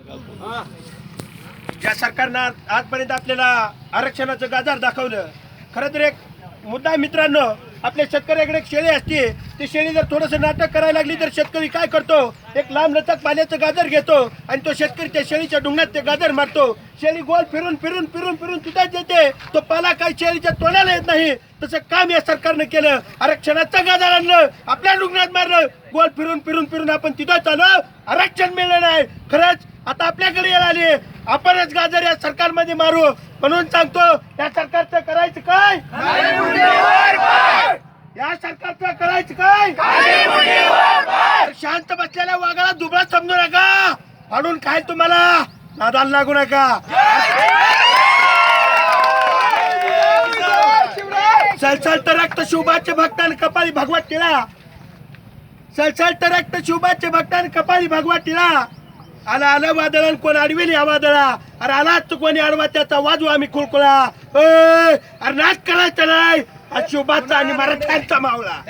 ज्या सरकारनं आजपर्यंत आपल्याला आरक्षणाचं गाजार दाखवलं, खरं तर एक मुद्दा मित्रांनो, आपल्या शेतकऱ्याकडे एक शेळी असते, ती शेळी जर थोडंसं नाटक करायला लागली तर शेतकरी काय करतो, एक लांब लचक पाण्याचं गाजर घेतो आणि तो शेतकरी त्या शेळीच्या डुंगात ते गाजर मारतो. शेळी गोल फिरून फिरून फिरून फिरून तिथेच येते, तो पाला काही शेळीच्या तोंडाला येत नाही. तसं काम या सरकारनं केलं, आरक्षणाचं गाजर आणलं, आपल्या डुंगणात मारलं, गोल फिरून फिरून फिरून आपण तिथं आलो, आरक्षण मिळलं नाही. खरंच आता आपल्याकडे यायला आली, आपणच गाजर या सरकारमध्ये मारू. म्हणून सांगतो, या सरकारचं करायचं काय, या सरकारचं करायचं काय. शांत बसलेल्या वाघाला दुबळा समजू नका, फाडून खाईल तुम्हाला, नादाला लागू नका. सळसळत रक्त शुभाचे भक्तान कपाळी भगवत टिळा, सळसळत रक्त शुभाचे भक्तान कपाळी भगवत टिळा. आला आलं वादळ, कोण अडवेल या वादळा, अरे आलाच कोणी अडवा त्याचा वाजवा आम्ही खुळखुळा. अरे नाच करायचं नाही, हा शुभाचा आणि मराठ्यांचा मावळा.